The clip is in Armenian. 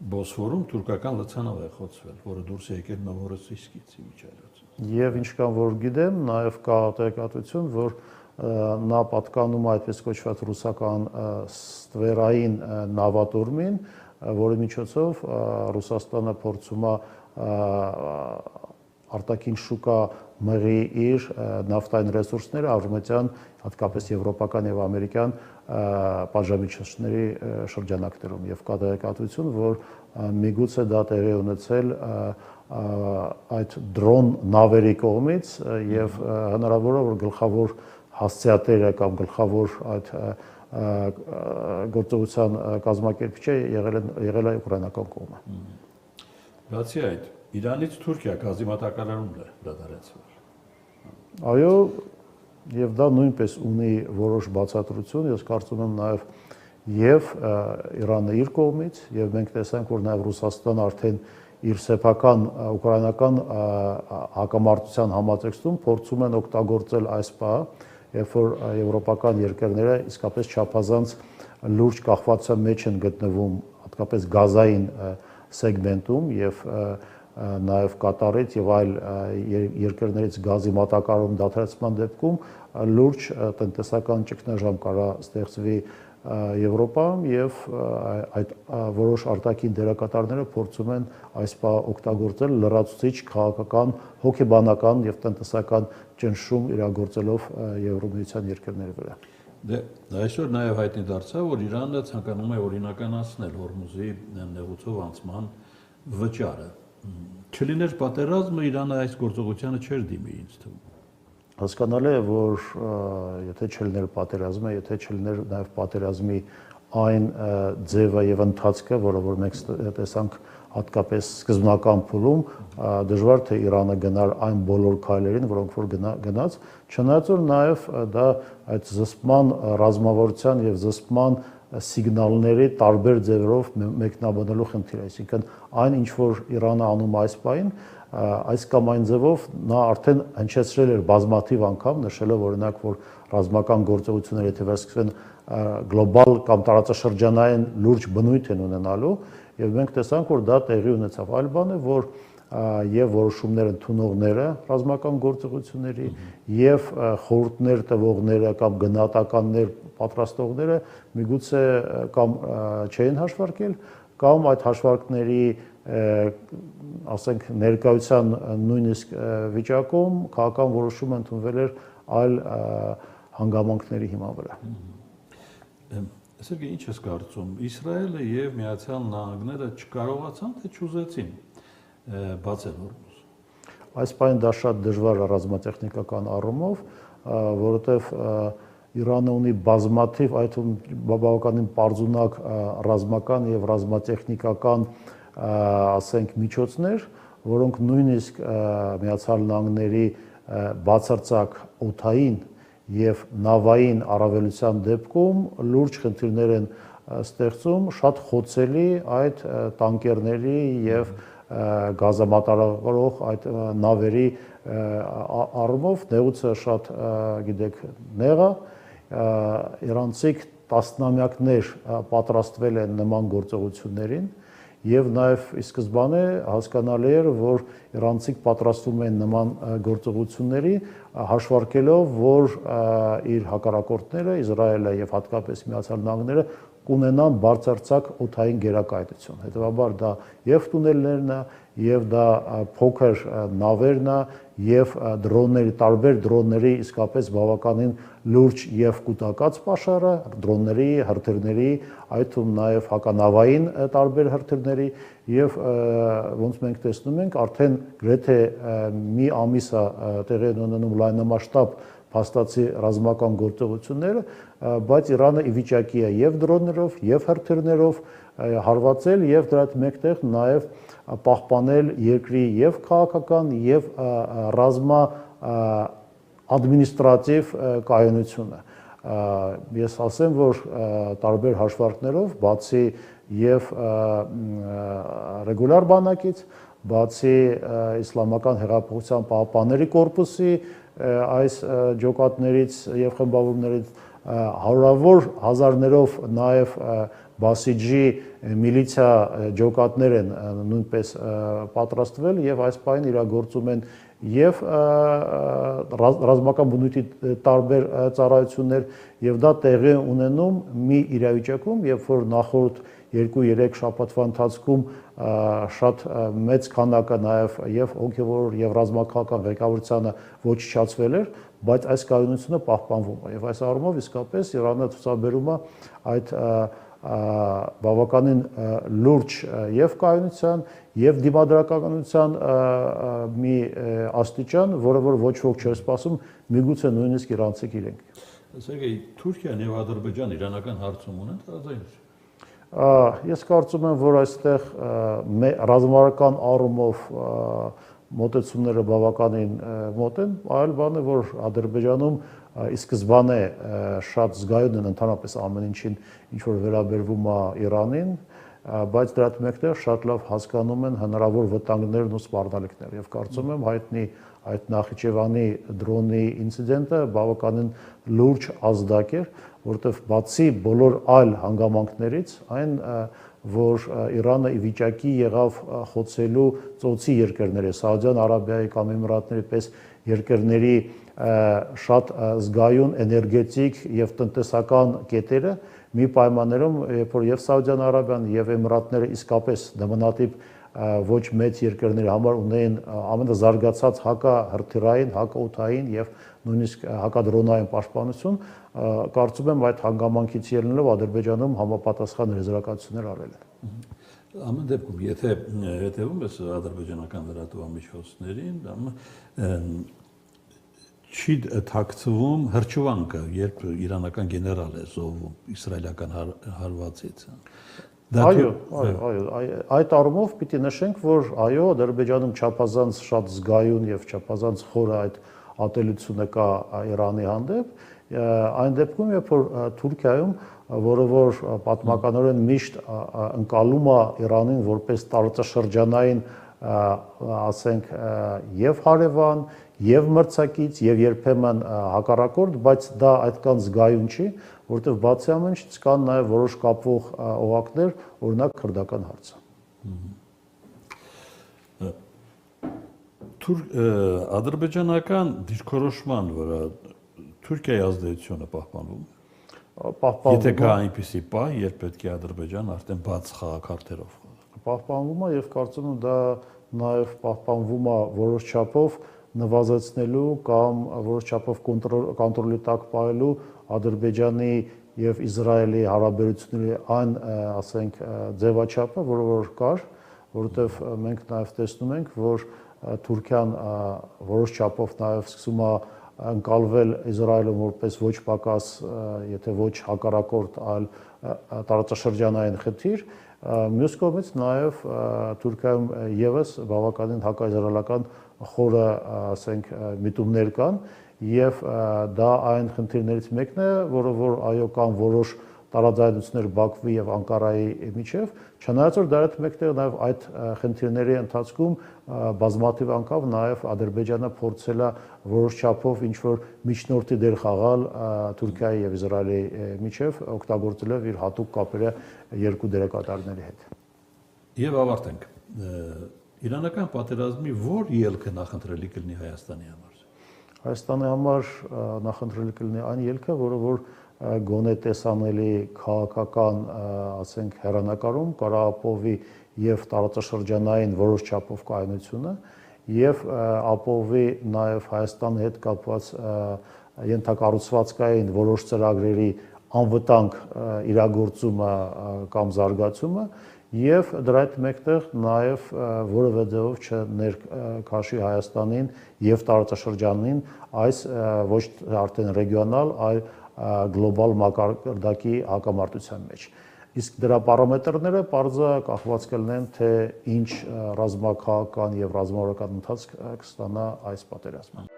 Բոսֆորում թուրքական լցանավ է խոցվել, որը դուրս է եկել Նովորոսիիսկից իմիջիայլոց։ Եվ ինչքան որ գիտեմ, նաև կա տեղեկատվություն, որ նա պատկանում է այդպես կոչված ռուսական ստվերային նավատորմին, որի միջոցով Ռուսաստանը փորձում է արտաքին շուկա մղի իր նավթային ռեսուրսները արևմտյան, հատկապես եվրոպական եւ ամերիկյան պատժամիջոցների շրջանակներում եւ կա տեղեկատվություն, որ միգուցե դա տեղի ունեցել այդ դրոն նավերի կողմից եւ հնարավոր է որ գլխավոր հասցեատերը կամ գլխավոր այդ գործողության կազմակերպիչը եղել է ուկրաինական կողմը։ Բացի այդ, Իրանից Թուրքիա գազի մատակարարումն է դադարեցվել։ Այո, եւ դա նույնպես ունի որոշ բացատրություն, ես կարծում եմ նաեւ եւ Իրանը իր կողմից եւ մենք տեսանք, որ նաեւ Ռուսաստանը արդեն իր սեփական ուկրաինական հակամարտության համատեքստում փորձում են օգտագործել այս պահը, երբ որ եվրոպական երկրները իսկապես չափազանց լուրջ կախվածության մեջ են գտնվում, հատկապես գազային սեգմենտում եւ նաև Կատարից եւ այլ երկրներից գազի մատակարարում դադարեցման դեպքում լուրջ տնտեսական ճգնաժամ կարա ստեղծվի Եվրոպայում եւ այդ որոշ արտաքին դերակատարները փորձում են այս բանը օգտագործել լրացուցիչ քաղաքական, հոգեբանական եւ տնտեսական ճնշում իրագործելով Եվրոմիության երկրների վրա։ Դե այսօր նաև հայտնի դարձավ, որ Իրանը ցանկանում է օրինականացնել Հորմուզի նեղուցով անցման վճարը։ Չլիներ պատերազմը, Իրանը այս գործողությանը չէր դիմի, ինձ թվում։ Հասկանալի է, որ եթե չլիներ պատերազմը, եթե չլիներ նաև պատերազմի այն ձևը եւ ընթացքը, որը որ մենք տեսանք հատկապես սկզբնական փուլում, դժվար թե Իրանը գնար այն բոլոր քայլերին, որոնք որ գնաց, չնայած որ նաև դա այդ զսպման ռազմավարության եւ զսպման սիգնալների տարբեր ձևերով մեկնաբանելու խնդիր է, այսինքն այն ինչ որ Իրանը անում այս պահին, այս կամ այն ձևով նա արդեն հնչեցրել էր բազմաթիվ անգամ, նշելով օրինակ, որ ռազմական գործողությունները եթե վերսկսվեն գլոբալ կամ տարածաշրջանային լուրջ բնույթ են ունենալու, եւ մենք տեսանք, որ դա տեղի ունեցավ։ Այլ բան է, որ եւ որոշումներ ընդունողները ռազմական գործողությունների եւ խորհուրդներ տվողները կամ գնահատականներ պատրաստողները միգուցե կամ չէին հաշվարկել կամ այդ հաշվարկների ասենք ներկայության նույնիսկ վիճակում քաղաքական որոշում ընդունվել էր այլ հանգամանքների հիման վրա։ Սերգեյ, ինչ ես կարծում, Իսրայելը եւ Միացյալ Նահանգները չկարողացան թե չուզեցին բացել Հորմուզ։ Այս պահին դա շատ դժվար է ռազմատեխնիկական առումով, որովհետեւ Իրանը ունի բազմաթիվ այդ բավականին պարզունակ ռազմական եւ ռազմատեխնիկական ասենք միջոցներ, որոնք նույնիսկ Միացյալ Նահանգների բացարձակ օդային եւ նավային առավելության դեպքում լուրջ խնդիրներ են ստեղծում շատ խոցելի այդ տանկերների եւ գազամատակարարող այդ նավերի առումով նեղուցը շատ գիտեք նեղ է իրանցիք տասնամյակներ պատրաստվել են նման գործողություններին եւ նաեւ ի սկզբանե հասկանալի էր, որ իրանցիք պատրաստվում են նման գործողությունների հաշվարկելով, որ իր հակառակորդները Իսրայելը եւ հատկապես Միացյալ Նահանգները կունենան բարձրացակ օդային գերակայություն։ Հետևաբար դա եւ տունելներն է, եւ դա փոքր նավերն է, եւ դրոնների, տարբեր դրոնների իսկապես բավականին լուրջ եւ կուտակած պաշարը, դրոնների, հրթիռների, այդ թվում նաեւ հականավային տարբեր հրթիռների եւ ոնց մենք տեսնում ենք, արդեն գրեթե մի ամիս է տեղի ունենում լայնամասշտաբ փաստացի ռազմական գործողությունները, բայց Իրանը ի վիճակի է եւ դրոններով, եւ հրթիռներով հարվածել եւ դրա հետ մեկտեղ նաեւ պահպանել երկրի եւ քաղաքական եւ ռազմա ադմինիստրատիվ կայունությունը։ Ես ասեմ, որ տարբեր հաշվարկներով, բացի եւ ռեգուլար բանակից, բացի Իսլամական հեղափոխության պահապանների կորպուսի այս ջոկատներից եւ խմբավորումներից, հարյուրավոր հազարներով նաև Բասիջի միլիցիա ջոկատներ են նույնպես պատրաստվել եւ այս պայն իրագործում են եւ ռազմական բնույթի տարբեր ծառայություններ եւ դա տեղի ունենում մի իրավիճակում, երբ որ նախորդ 2-3 շաբաթվա ընթացքում շատ մեծ քանակը նաև եւ հոգեվոր եւ ռազմական ղեկավարությանը ոչնչացվել էր, բայց այս կայունությունը պահպանվում է եւ այս առումով իսկապես Իրանը ցուցաբերում է այդ բավականին լուրջ եւ կայունության եւ դիմադրականության մի աստիճան, որը որ ոչ ոք չէր սպասում, միգուցե նույնիսկ իրանցիք իրենք։ Սերգեյ, Թուրքիան եւ Ադրբեջանը իրանական հարցում ունեն տարաձայնություն։ Ես կարծում եմ, որ այստեղ ռազմական առումով մոտեցումները բավականին մոտ են, այլ բան է, որ Ադրբեջանում ի սկզբանե շատ զգայուն են ընդհանրապես ամեն ինչին, ինչ որ վերաբերվում է Իրանին, բայց դրա հետ մեկտեղ շատ լավ հասկանում են հնարավոր վտանգներն ու սպառնալիքները եւ կարծում եմ հայտնի այդ Նախիջևանի դրոնի ինցիդենտը բավականին լուրջ ազդակ էր, որտեղ բացի բոլոր այլ հանգամանքներից, այն որ Իրանը ի վիճակի եղավ խոցելու ծոցի երկրների, Սաուդյան Արաբիայի կամ Էմիրատների պես երկրների շատ զգայուն էներգետիկ եւ տնտեսական կետերը մի պայմաններում, երբ որ եւ Սաուդյան Արաբիան եւ Էմիրատները իսկապես նմանատիպ ոչ մեծ երկրների համար ունեին ամենազարգացած հակահրթիռային, հակաօդային եւ նույնիսկ հակադրոնային պաշտպանություն, կարծում եմ այդ հանգամանքից ելնելով Ադրբեջանում համապատասխան եզրակացություններ արել են։ Ամեն դեպքում, եթե հետևում ես ադրբեջանական լրատվամիջոցներին, չի թաքցվում հրճվանքը, երբ իրանական գեներալ է զոհվում իսրայելական հարվածից։ Այո, այդ առումով պիտի նշենք, որ այո, Ադրբեջանում չափազանց շատ զգայուն եւ չափազանց խորը այդ ատելությունը կա Իրանի հանդեպ, այն դեպքում, երբ որ Թուրքիայում, որը որ պատմականորեն միշտ ընկալում է Իրանին որպես տարածաշրջանային, ասենք, եւ հարևան, եւ մրցակից, եւ երբեմն հակառակորդ, բայց դա այդքան զգայուն չի, որտեղ բացի ամենից կան նաև որոշ կապվող օղակներ, օրինակ քրդական հարցը։ Ադրբեջանական դիրքորոշման վրա Թուրքիայի ազդեցությունը պահպանվում է։ Եթե կա այնպիսի պահ, երբ պետք է Ադրբեջանը արդեն բաց խաղաքարտերով պահպանվում է եւ կարծում եմ դա նաև պահպանվում է որոշ չափով նվազեցնելու կամ որոշ չափով կոնտրոլի տակ պահելու Ադրբեջանի եւ Իսրայելի հարաբերությունների այն, ասենք, ձևաչափը, որը որ կար, որովհետեւ մենք նաև տեսնում ենք, որ Թուրքիան որոշ չափով նաև սկսում է ընկալվել Իսրայելը որպես ոչ պակաս, եթե ոչ հակառակորդ, այլ տարածաշրջանային խնդիր, մյուս կողմից նաև Թուրքիայում եւս բավականին հակաիզրայելական խորը, ասենք, միտումներ կան եւ դա այն խնդիրներից մեկն է, որը որ այո կան որոշ տարաձայնություններ Բաքվի եւ Անկարայի միջև, չնայած որ դրա հետ մեկտեղ նաեւ այդ խնդիրների ընթացքում բազմաթիվ անգամ նաեւ Ադրբեջանը փորձել է որոշ չափով ինչ որ միջնորդի դեր խաղալ Թուրքիայի եւ Իսրայելի միջև, օգտագործելով իր հատուկ կապերը երկու դերակատարների հետ։ Եվ ավարտենք։ Իրանական պատերազմի որ ելքը նախընտրելի կլինի Հայաստանի համար։ Հայաստանի համար նախընտրելի կլինի այն ելքը, որը որ գոնե տեսանելի քաղաքական, ասենք, հեռանկարում Ղարաբաղի եւ տարածաշրջանային որոշ չափով կայունությունը եւ ապահովի նաեւ Հայաստանի հետ կապված ենթակառուցվածքային որոշ ծրագրերի անվտանգ իրագործումը կամ զարգացումը եւ դրա հետ մեկտեղ նաեւ որևէ ձևով չներքաշի Հայաստանին եւ տարածաշրջանին այս ոչ արդեն ռեգիոնալ, այլ գլոբալ մակարդակի հակամարտության մեջ։ Իսկ դրա պարամետրները պարզը կախված կլինեն, թե ինչ ռազմաքաղաքական եւ ռազմավարական ընթացք կստանա այս պատերազմը։